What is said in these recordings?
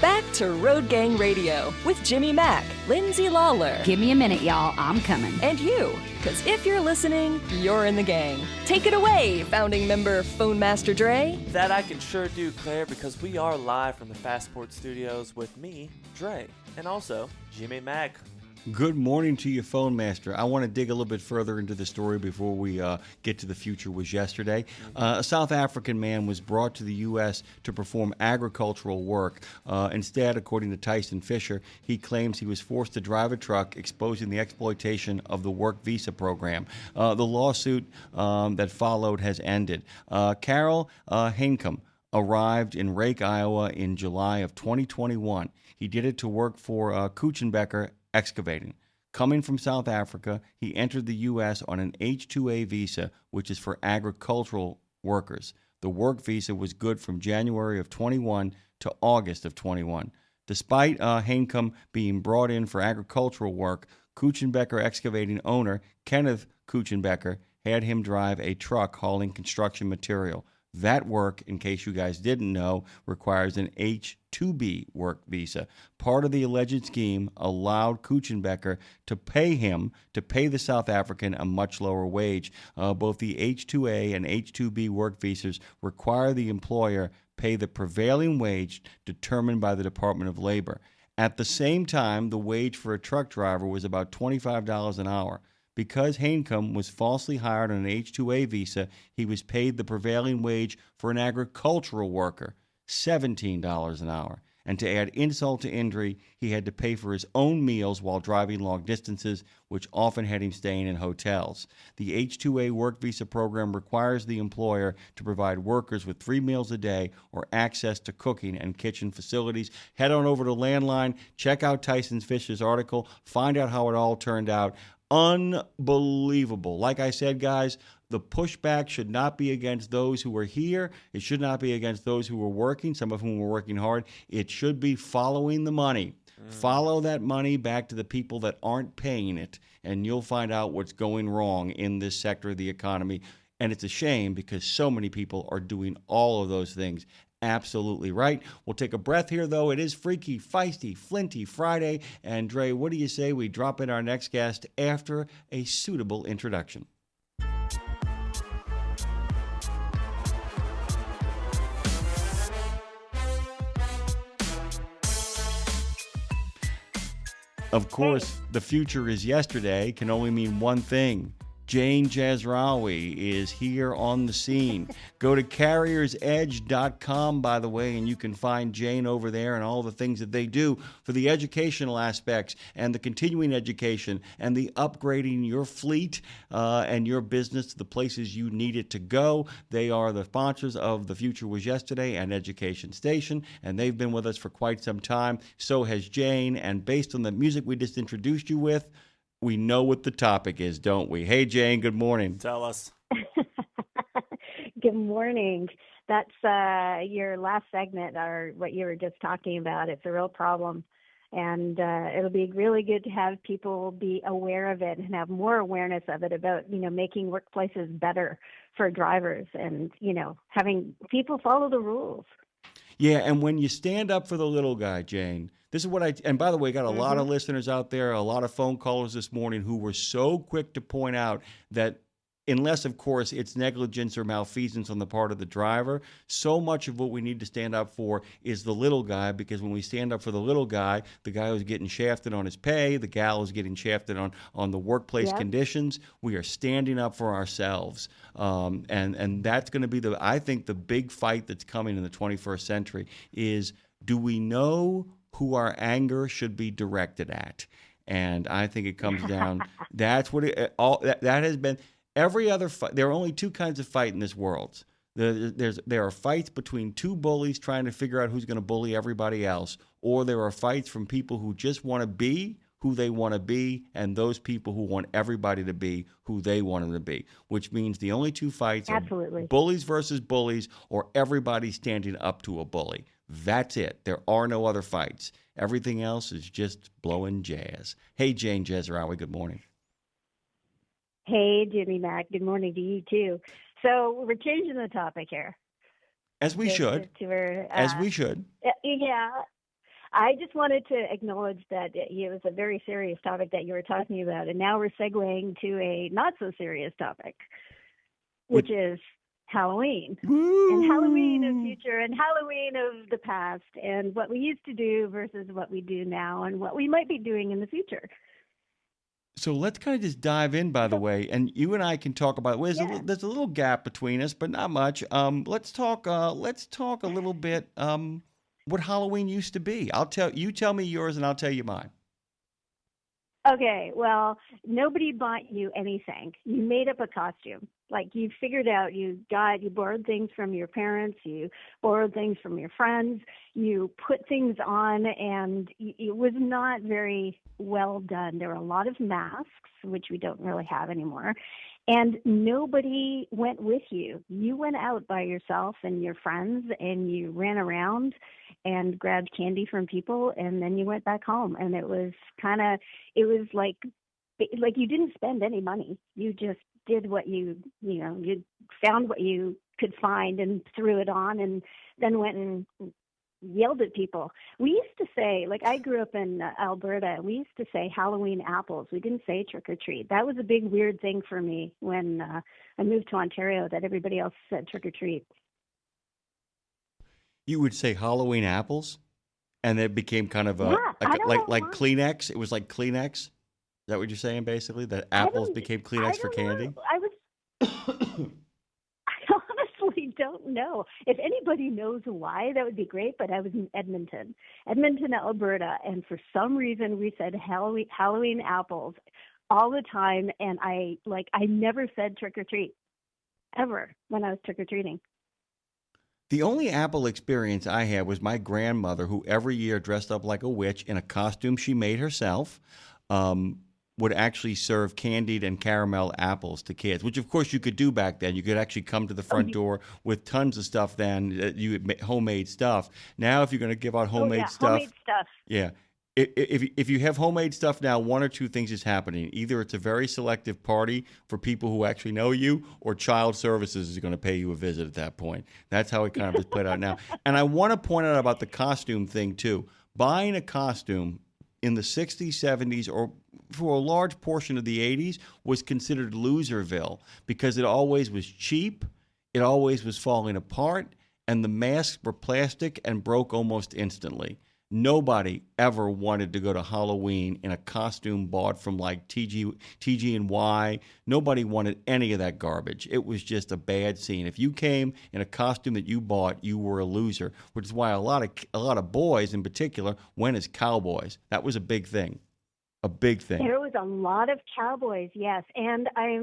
Back to Road Gang Radio with Jimmy Mack, Lindsay Lawler, Give me a minute, y'all. I'm coming. and you. Because if you're listening, you're in the gang. Take it away, founding member Phone Master Dre. That I can sure do, Claire, because we are live from the Fastport Studios with me, Dre, and also Jimmy Mack. Good morning to you, Phone Master. I want to dig a little bit further into the story before we get to the future was yesterday. A South African man was brought to the U.S. to perform agricultural work. Instead, according to Tyson Fisher, he claims he was forced to drive a truck, exposing the exploitation of the work visa program. The lawsuit that followed has ended. Carol Hincomb arrived in Rake, Iowa in July of 2021. He did it to work for Kuchenbecker Excavating. Coming from South Africa, he entered the U.S. on an H-2A visa, which is for agricultural workers. The work visa was good from January of 21 to August of 21. Despite Hincomb being brought in for agricultural work, Kuchenbecker Excavating owner Kenneth Kuchenbecker had him drive a truck hauling construction material. That work, in case you guys didn't know, requires an H-2B work visa. Part of the alleged scheme allowed Kuchenbecker to pay the South African a much lower wage. Both the H-2A and H-2B work visas require the employer pay the prevailing wage determined by the Department of Labor. At the same time, the wage for a truck driver was about $25 an hour. Because Hincomb was falsely hired on an H-2A visa, he was paid the prevailing wage for an agricultural worker, $17 an hour. And to add insult to injury, he had to pay for his own meals while driving long distances, which often had him staying in hotels. The H-2A work visa program requires the employer to provide workers with 3 meals a day or access to cooking and kitchen facilities. Head on over to Landline, check out Tyson Fisher's article, find out how it all turned out. Unbelievable. Like I said, guys, the pushback should not be against those who are here. It should not be against those who are working, some of whom were working hard. It should be following the money. Follow that money back to the people that aren't paying it, and you'll find out what's going wrong in this sector of the economy. And it's a shame because so many people are doing all of those things. Absolutely right. We'll take a breath here, though. It is Freaky, Feisty, Flinty Friday. And Dre, what do you say we drop in our next guest after a suitable introduction? Of course, the future is yesterday can only mean one thing. Jane Jazrawy is here on the scene. Go to CarriersEdge.com, by the way, and you can find Jane over there and all the things that they do for the educational aspects and the continuing education and the upgrading your fleet and your business to the places you need it to go. They are the sponsors of The Future Was Yesterday and Education Station, and they've been with us for quite some time. So has Jane, and based on the music we just introduced you with, we know what the topic is, don't we? Hey, Jane, good morning. Tell us. Good morning. That's your last segment, or what you were just talking about. It's a real problem, and it'll be really good to have people be aware of it and have more awareness of it about, making workplaces better for drivers and, having people follow the rules. Yeah, and when you stand up for the little guy, Jane, this is what and by the way, got a lot of listeners out there, a lot of phone callers this morning who were so quick to point out that unless, of course, it's negligence or malfeasance on the part of the driver, so much of what we need to stand up for is the little guy, because when we stand up for the little guy, the guy who's getting shafted on his pay, the gal who's getting shafted on the workplace conditions, we are standing up for ourselves. And that's going to be, I think, the big fight that's coming in the 21st century is, do we know who our anger should be directed at? And I think it comes down, that's what that has been. Every other fight, there are only two kinds of fight in this world. There are fights between two bullies trying to figure out who's going to bully everybody else, or there are fights from people who just want to be who they want to be, and those people who want everybody to be who they want them to be, which means the only two fights are bullies versus bullies, or everybody standing up to a bully. That's it. There are no other fights. Everything else is just blowing jazz. Hey, Jane Jazrawy, good morning. Hey, Jimmy Mack. Good morning to you, too. So we're changing the topic here. As we should. As we should. As we should. Yeah. I just wanted to acknowledge that it was a very serious topic that you were talking about, and now we're segueing to a not so serious topic, which is Halloween. Woo! And Halloween of future and Halloween of the past, and what we used to do versus what we do now, and what we might be doing in the future. So let's kind of just dive in, by the way, and you and I can talk about. Well, Yeah. there's a little gap between us, but not much. Let's talk. Let's talk a little bit. What Halloween used to be. You tell me yours, and I'll tell you mine. Okay, well, nobody bought you anything. You made up a costume. Like you figured out, you borrowed things from your parents, you borrowed things from your friends, you put things on, and it was not very well done. There were a lot of masks, which we don't really have anymore, and nobody went with you. You went out by yourself and your friends, and you ran around and grabbed candy from people, and then you went back home. And it was like you didn't spend any money. You just did what you found what you could find and threw it on, and then went and yelled at people. We used to say, like, I grew up in Alberta, and we used to say Halloween apples. We didn't say trick or treat. That was a big weird thing for me when I moved to Ontario, that everybody else said trick or treat. You would say Halloween apples, and it became kind of Yeah, I don't know like why. Kleenex. It was like Kleenex. Is that what you're saying, basically? That apples became Kleenex for candy? I honestly don't know. If anybody knows why, that would be great, but I was in Edmonton, Alberta, and for some reason we said Halloween apples all the time, and I never said trick or treat ever when I was trick or treating. The only apple experience I had was my grandmother, who every year dressed up like a witch in a costume she made herself, would actually serve candied and caramel apples to kids, which of course you could do back then. You could actually come to the front door with tons of stuff then, homemade stuff. Now, if you're going to give out homemade stuff. Yeah. If you have homemade stuff now, one or two things is happening. Either it's a very selective party for people who actually know you, or child services is going to pay you a visit at that point. That's how it kind of is played out now. And I want to point out about the costume thing, too. Buying a costume in the 60s, 70s, or for a large portion of the 80s was considered Loserville because it always was cheap, it always was falling apart, and the masks were plastic and broke almost instantly. Nobody ever wanted to go to Halloween in a costume bought from like TG&Y. Nobody wanted any of that garbage. It was just a bad scene. If you came in a costume that you bought, you were a loser, which is why a lot of boys in particular went as cowboys. That was a big thing. A big thing. There was a lot of cowboys, yes, and I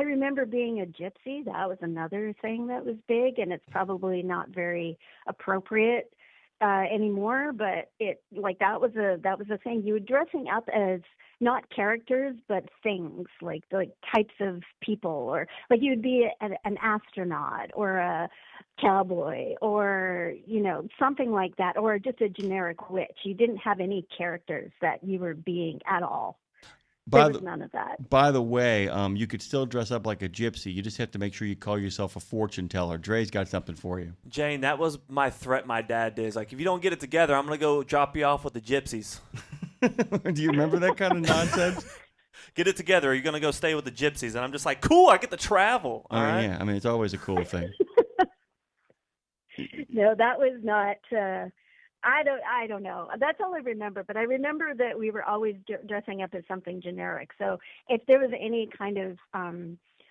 remember being a gypsy. That was another thing that was big, and it's probably not very appropriate anymore, but that was a thing. You were dressing up as not characters but things, like types of people, or like you would be an astronaut or a cowboy or something like that, or just a generic witch. You didn't have any characters that you were being at all. There was none of that. By the way, you could still dress up like a gypsy. You just have to make sure you call yourself a fortune teller. Dre's got something for you. Jane, that was my threat my dad did. He's like, if you don't get it together, I'm going to go drop you off with the gypsies. Do you remember that kind of nonsense? Get it together, or you're going to go stay with the gypsies. And I'm just like, cool, I get to travel. All right? Yeah. I mean, it's always a cool thing. No, that was not... I don't know. That's all I remember. But I remember that we were always dressing up as something generic. So if there was any kind of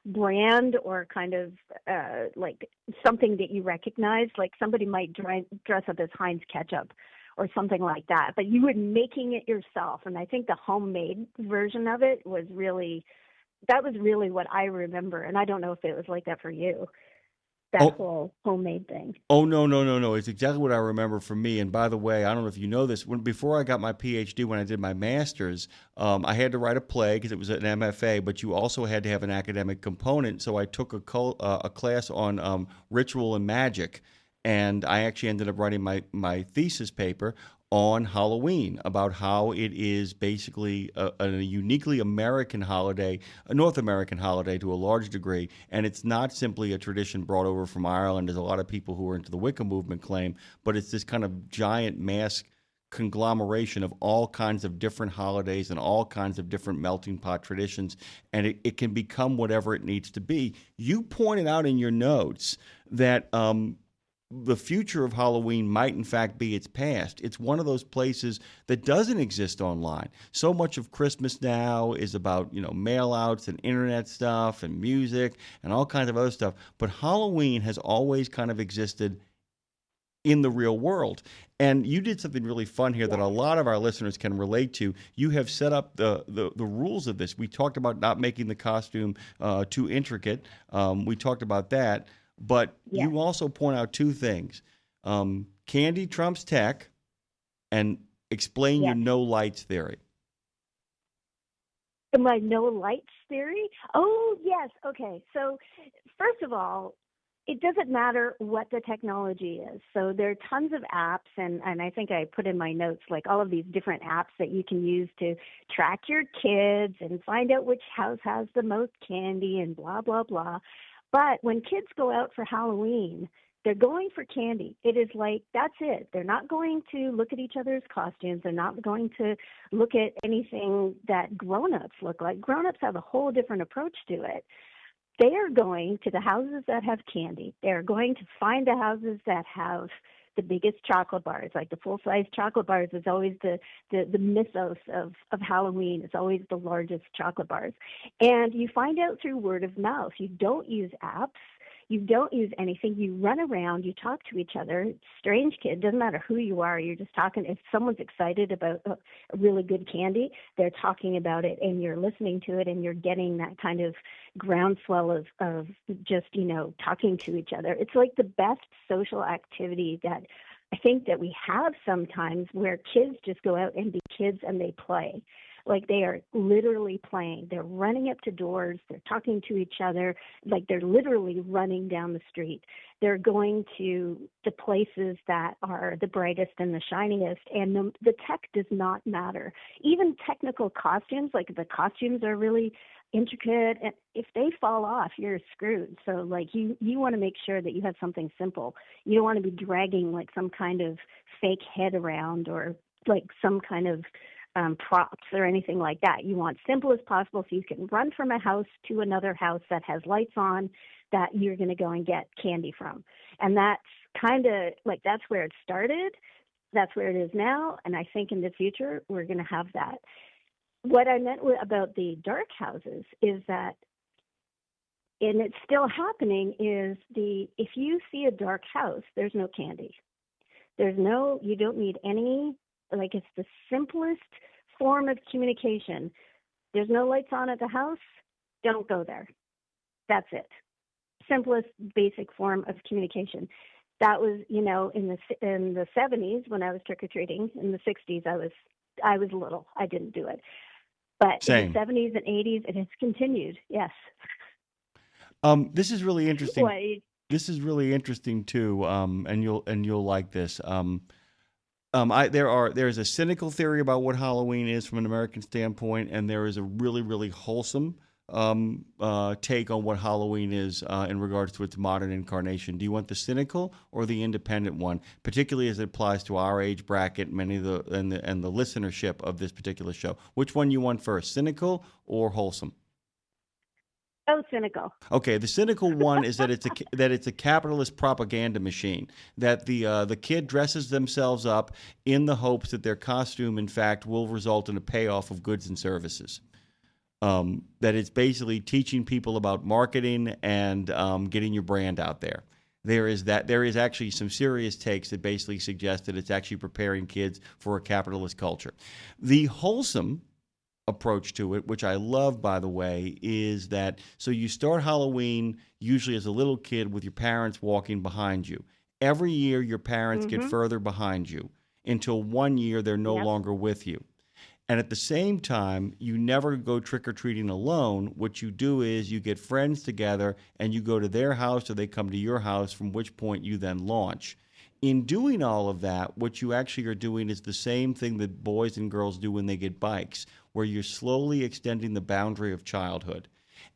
brand or kind of like something that you recognized, like somebody might dress up as Heinz ketchup or something like that, but you were making it yourself. And I think the homemade version of it was really what I remember. And I don't know if it was like that for you. That whole homemade thing. Oh, no. It's exactly what I remember from me. And by the way, I don't know if you know this. Before I got my PhD, when I did my master's, I had to write a play because it was an MFA, but you also had to have an academic component. So I took a class on ritual and magic. And I actually ended up writing my thesis paper on Halloween, about how it is basically a uniquely American holiday, a North American holiday to a large degree, and it's not simply a tradition brought over from Ireland, as a lot of people who are into the Wicca movement claim, but it's this kind of giant mass conglomeration of all kinds of different holidays and all kinds of different melting pot traditions, and it can become whatever it needs to be. You pointed out in your notes that the future of Halloween might in fact be its past. It's one of those places that doesn't exist online. So much of Christmas now is about, mail outs and internet stuff and music and all kinds of other stuff. But Halloween has always kind of existed in the real world. And you did something really fun here that a lot of our listeners can relate to. You have set up the rules of this. We talked about not making the costume too intricate. We talked about that. But you also point out two things. Candy trumps tech, and explain your no lights theory. My no lights theory? Oh, yes. Okay. So first of all, it doesn't matter what the technology is. So there are tons of apps, and I think I put in my notes like all of these different apps that you can use to track your kids and find out which house has the most candy and blah, blah, blah. But when kids go out for Halloween, they're going for candy. It is like, that's it. They're not going to look at each other's costumes. They're not going to look at anything that grown-ups look like. Grown-ups have a whole different approach to it. They are going to the houses that have candy. They're going to find the houses that have the biggest chocolate bars. Like the full-size chocolate bars is always the mythos of Halloween. It's always the largest chocolate bars. And you find out through word of mouth. You don't use apps. You don't use anything. You run around. You talk to each other. Strange kid. Doesn't matter who you are. You're just talking. If someone's excited about a really good candy, they're talking about it, and you're listening to it, and you're getting that kind of groundswell of just, talking to each other. It's like the best social activity that I think that we have sometimes, where kids just go out and be kids and they play. Like they are literally playing. They're running up to doors. They're talking to each other. Like they're literally running down the street. They're going to the places that are the brightest and the shiniest. And the tech does not matter. Even technical costumes, like the costumes are really intricate, and if they fall off, you're screwed. So like you want to make sure that you have something simple. You don't want to be dragging like some kind of fake head around, or like some kind of props or anything like that. You want simple as possible, so you can run from a house to another house that has lights on that you're going to go and get candy from. And that's kind of like, that's where it started. That's where it is now. And I think in the future, we're going to have that. What I meant about the dark houses is that, and it's still happening, is if you see a dark house, there's no candy. You don't need any, like it's the simplest form of communication. There's no lights on at the house, don't go there. That's it. Simplest, basic form of communication. That was, in the 70s when I was trick-or-treating. In the 60s, I was little. I didn't do it. But Same. In the 70s and 80s, it has continued, yes. This is really interesting. What? This is really interesting too, and you'll like this. There is a cynical theory about what Halloween is from an American standpoint, and there is a really, really wholesome take on what Halloween is in regards to its modern incarnation. Do you want the cynical or the independent one, particularly as it applies to our age bracket, many of the listenership of this particular show? Which one you want first, cynical or wholesome? Oh, cynical. Okay, the cynical one is that it's a capitalist propaganda machine. That the kid dresses themselves up in the hopes that their costume, in fact, will result in a payoff of goods and services. That it's basically teaching people about marketing and getting your brand out there. There is actually some serious takes that basically suggest that it's actually preparing kids for a capitalist culture. The wholesome approach to it, which I love, by the way, is that so you start Halloween usually as a little kid with your parents walking behind you. Every year your parents get further behind you until one year they're no longer with you. And at the same time, you never go trick-or-treating alone. What you do is you get friends together and you go to their house or they come to your house, from which point you then launch. in doing all of that, what you actually are doing is the same thing that boys and girls do when they get bikes, where you're slowly extending the boundary of childhood.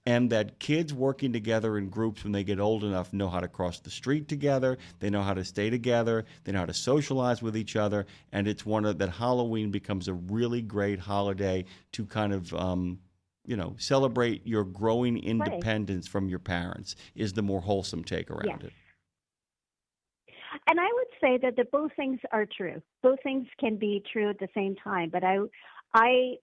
And that kids working together in groups when they get old enough know how to cross the street together, they know how to stay together, they know how to socialize with each other, and it's one of that Halloween becomes a really great holiday to kind of celebrate your growing independence from your parents is the more wholesome take around it. And I would say that both things are true. Both things can be true at the same time. But I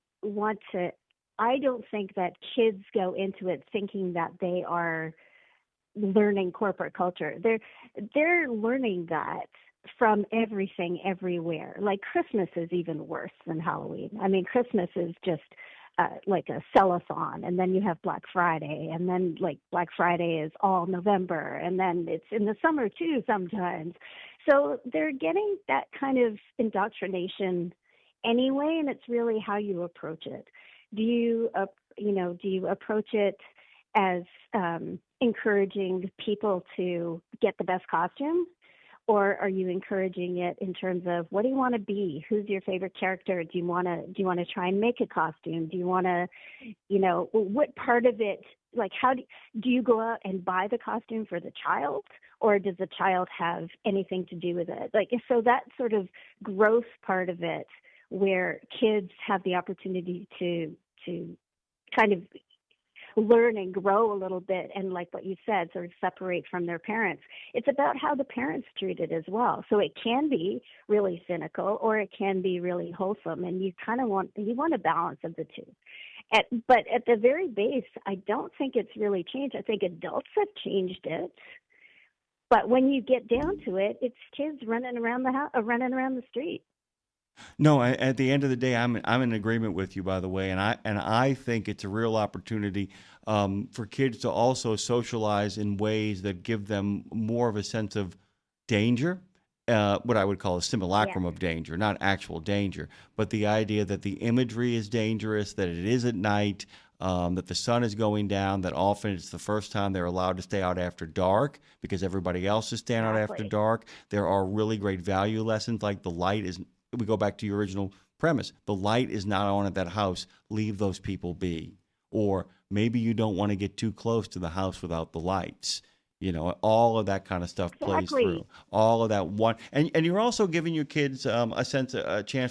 don't think that kids go into it thinking that they are learning corporate culture. They're learning that from everything everywhere. Like Christmas is even worse than Halloween. I mean, Christmas is just like a sell-a-thon, and then you have Black Friday, and then like Black Friday is all November, and then it's in the summer too sometimes. So they're getting that kind of indoctrination anyway, and it's really how you approach it. Do you approach it as encouraging people to get the best costume? Or are you encouraging it in terms of what do you want to be? Who's your favorite character? Do you want to try and make a costume? Do you want to, what part of it, like how do you go out and buy the costume for the child, or does the child have anything to do with it? Like, so that sort of growth part of it, where kids have the opportunity to kind of learn and grow a little bit, and like what you said, sort of separate from their parents. It's about how the parents treat it as well. So it can be really cynical, or it can be really wholesome, and you kind of want a balance of the two. But at the very base, I don't think it's really changed. I think adults have changed it. But when you get down to it, it's kids running around the house, running around the street. No, at the end of the day, I'm in agreement with you, by the way, and I think it's a real opportunity for kids to also socialize in ways that give them more of a sense of danger, what I would call a simulacrum of danger, not actual danger, but the idea that the imagery is dangerous, that it is at night, that the sun is going down, that often it's the first time they're allowed to stay out after dark because everybody else is staying out after dark. There are really great value lessons, like the light is. We go back to your original premise. The light is not on at that house. Leave those people be. Or maybe you don't want to get too close to the house without the lights. All of that kind of stuff plays through. All of that one, and you're also giving your kids a chance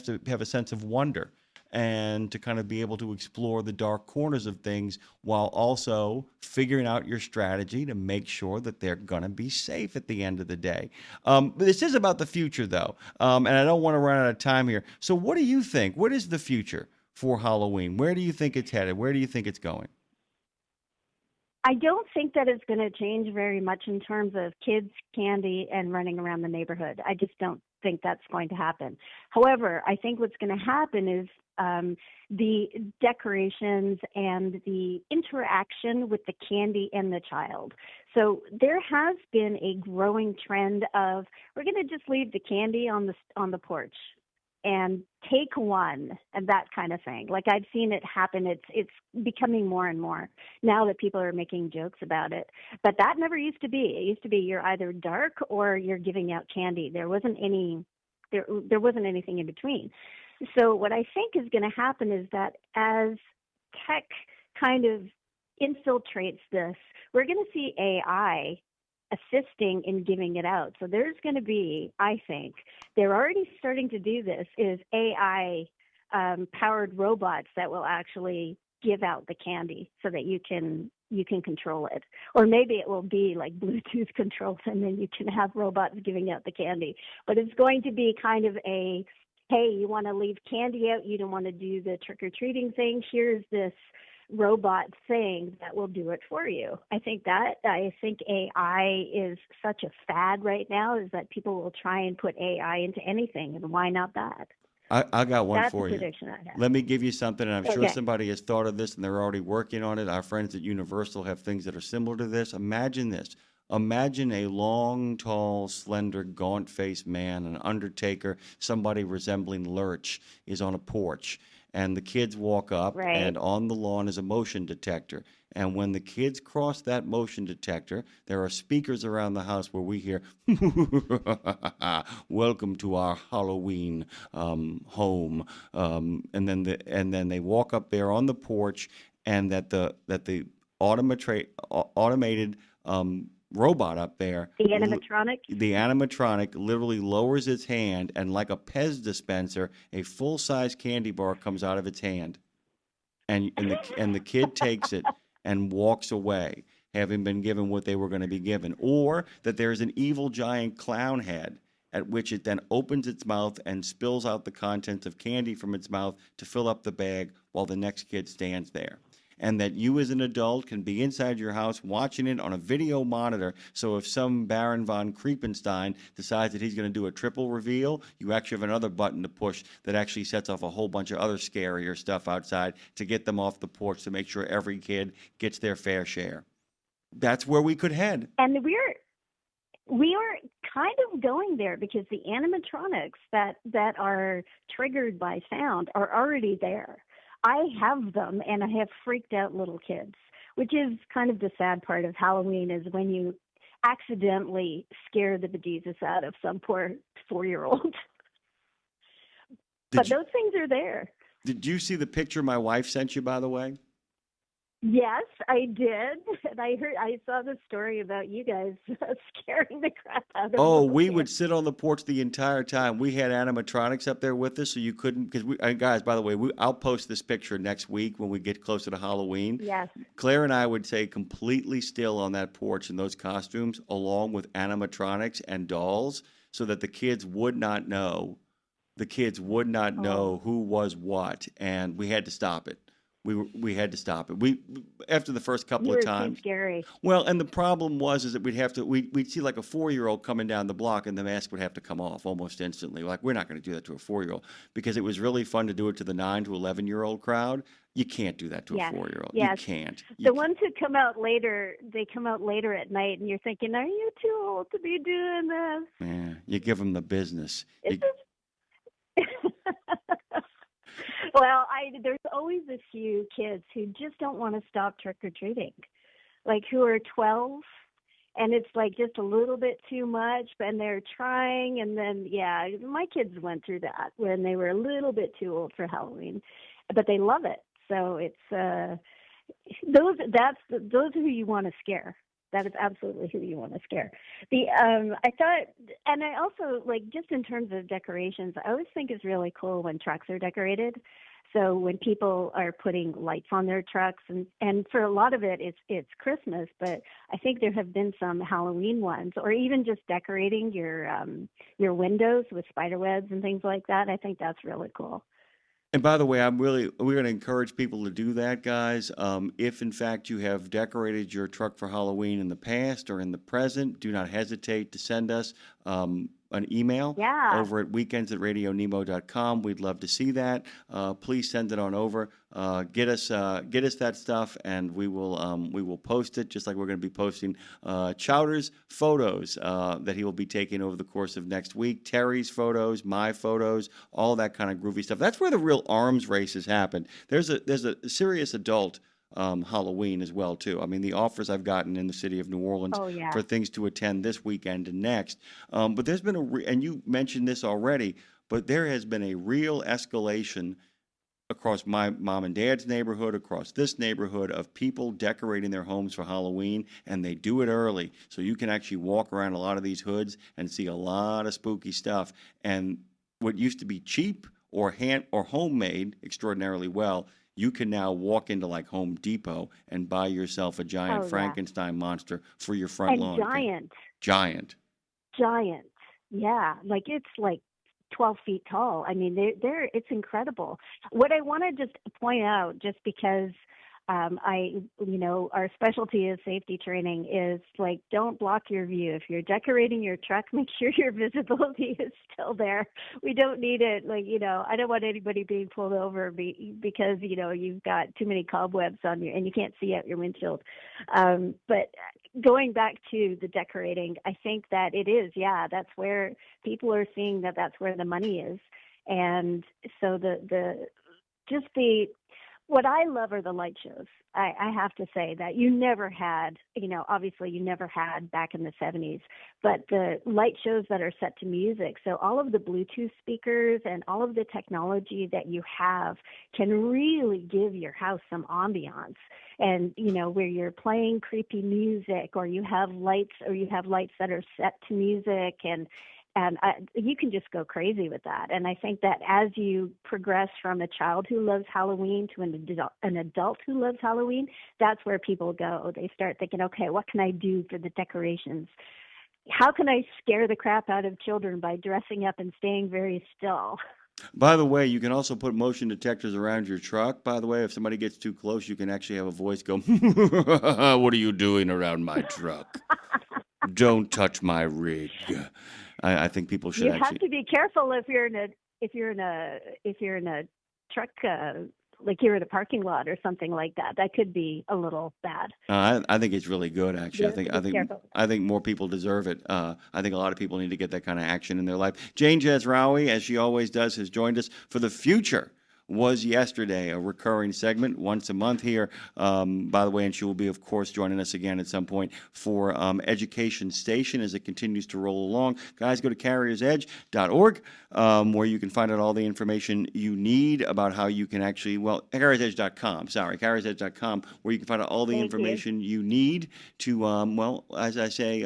to have a sense of wonder and to kind of be able to explore the dark corners of things while also figuring out your strategy to make sure that they're going to be safe at the end of the day. But this is about the future, though, and I don't want to run out of time here. So what do you think? What is the future for Halloween? Where do you think it's headed? Where do you think it's going? I don't think that it's going to change very much in terms of kids, candy, and running around the neighborhood. I just don't think that's going to happen. However, I think what's going to happen is the decorations and the interaction with the candy and the child. So there has been a growing trend of we're going to just leave the candy on the porch and take one and that kind of thing. Like I've seen it happen. It's becoming more and more now that people are making jokes about it. But that never used to be. It used to be you're either dark or you're giving out candy. There wasn't anything in between. So what I think is going to happen is that as tech kind of infiltrates this, we're going to see AI assisting in giving it out. So there's going to be, I think, they're already starting to do this, is AI powered robots that will actually give out the candy so that you can control it. Or maybe it will be like Bluetooth controlled and then you can have robots giving out the candy. But it's going to be kind of a, hey, you want to leave candy out, you don't want to do the trick-or-treating thing, here's this robot thing that will do it for you. I think AI is such a fad right now, is that people will try and put AI into anything, and why not that? I got one That's for the you. prediction I have. Let me give you something, and I'm sure Okay. somebody has thought of this and they're already working on it. Our friends at Universal have things that are similar to this. Imagine this. Imagine a long, tall, slender, gaunt-faced man, an undertaker, somebody resembling Lurch, is on a porch. and the kids walk up, Right. and on the lawn is a motion detector. And when the kids cross that motion detector, there are speakers around the house where we hear, "Welcome to our Halloween home," and then they walk up there on the porch, and the automated robot up there, The animatronic. the animatronic literally lowers its hand, and like a Pez dispenser, a full-size candy bar comes out of its hand, and the kid takes it and walks away, having been given what they were going to be given. Or that there's an evil giant clown head, at which it then opens its mouth and spills out the contents of candy from its mouth to fill up the bag while the next kid stands there. And that you as an adult can be inside your house watching it on a video monitor, so if some Baron von Kriepenstein decides that he's going to do a triple reveal, you actually have another button to push that actually sets off a whole bunch of other scarier stuff outside to get them off the porch, to make sure every kid gets their fair share. That's where we could head. And we are kind of going there, because the animatronics that are triggered by sound are already there. I have them, and I have freaked out little kids, which is kind of the sad part of Halloween, is when you accidentally scare the bejesus out of some poor 4-year-old. But those things are there. Did you see the picture my wife sent you, by the way? Yes, I did. And I saw the story about you guys scaring the crap out of Oh, little we kids. would sit on the porch the entire time. We had animatronics up there with us, so you couldn't. Because guys, by the way, I'll post this picture next week when we get closer to Halloween. Yes. Claire and I would stay completely still on that porch in those costumes, along with animatronics and dolls, so that the kids would not know. The kids would not know who was what, and we had to stop it. We had to stop it. We after the first couple You were of too times. scary. Well, and the problem is that we'd see like a 4-year-old coming down the block, and the mask would have to come off almost instantly. Like, we're not going to do that to a 4-year-old, because it was really fun to do it to the 9 to 11-year-old crowd. You can't do that to Yes. a 4-year-old. Yes. You can't. The ones who come out later, they come out later at night, and you're thinking, are you too old to be doing this? Yeah, you give them the business. It's well, there's always a few kids who just don't want to stop trick-or-treating, like who are 12, and it's like just a little bit too much, and they're trying, and then, yeah, my kids went through that when they were a little bit too old for Halloween, but they love it. So it's those are who you want to scare. That is absolutely who you want to scare. I thought, and I also, like, just in terms of decorations, I always think it's really cool when trucks are decorated. So when people are putting lights on their trucks, and for a lot of it, it's Christmas, but I think there have been some Halloween ones, or even just decorating your windows with spider webs and things like that. I think that's really cool. And by the way, we're going to encourage people to do that, guys. If in fact you have decorated your truck for Halloween in the past or in the present, do not hesitate to send us an email over at weekends@radionemo.com. We'd love to see that. Please send it on over. Get us that stuff, and we will post it, just like we're going to be posting Chowder's photos that he will be taking over the course of next week. Terry's photos, my photos, all that kind of groovy stuff. That's where the real arms races happen. There's a serious adult Halloween as well too. I mean, the offers I've gotten in the city of New Orleans for things to attend this weekend and next. But there's been and you mentioned this already, but there has been a real escalation across my mom and dad's neighborhood, across this neighborhood, of people decorating their homes for Halloween, and they do it early. So you can actually walk around a lot of these hoods and see a lot of spooky stuff. And what used to be cheap or homemade extraordinarily well, you can now walk into like Home Depot and buy yourself a giant Frankenstein monster for your front lawn. Giant. Yeah, like it's like 12 feet tall. I mean, it's incredible. What I want to just point out, just because our specialty is safety training, is like, don't block your view. If you're decorating your truck, make sure your visibility is still there. We don't need it. Like, I don't want anybody being pulled over because, you've got too many cobwebs on you and you can't see out your windshield. But going back to the decorating, I think that it is, that's where people are seeing that's where the money is. And so just what I love are the light shows. I have to say that you never had, obviously you never had back in the 70s, but the light shows that are set to music. So all of the Bluetooth speakers and all of the technology that you have can really give your house some ambiance. And, where you're playing creepy music, or you have lights that are set to music, and you can just go crazy with that. And I think that as you progress from a child who loves Halloween to an adult who loves Halloween, that's where people go. They start thinking, okay, what can I do for the decorations? How can I scare the crap out of children by dressing up and staying very still? By the way, you can also put motion detectors around your truck. By the way, if somebody gets too close, you can actually have a voice go, "What are you doing around my truck? Don't touch my rig." I think people should. You have to be careful if you're in a truck, like you're in a parking lot or something like that. That could be a little bad. I think it's really good, actually. Careful. I think more people deserve it. I think a lot of people need to get that kind of action in their life. Jane Jazrawy, as she always does, has joined us for The Future Was Yesterday, a recurring segment once a month here, by the way, and she will be, of course, joining us again at some point for Education Station as it continues to roll along. Guys, go to CarriersEdge.org, where you can find out all the information you need about how you can actually, CarriersEdge.com, where you can find out all the information you need to, as I say,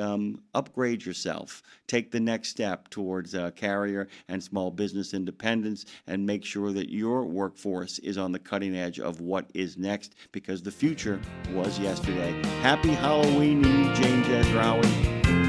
upgrade yourself, take the next step towards carrier and small business independence, and make sure that your workforce is on the cutting edge of what is next, because the future was yesterday. Happy Halloween, Jane Jazrawy.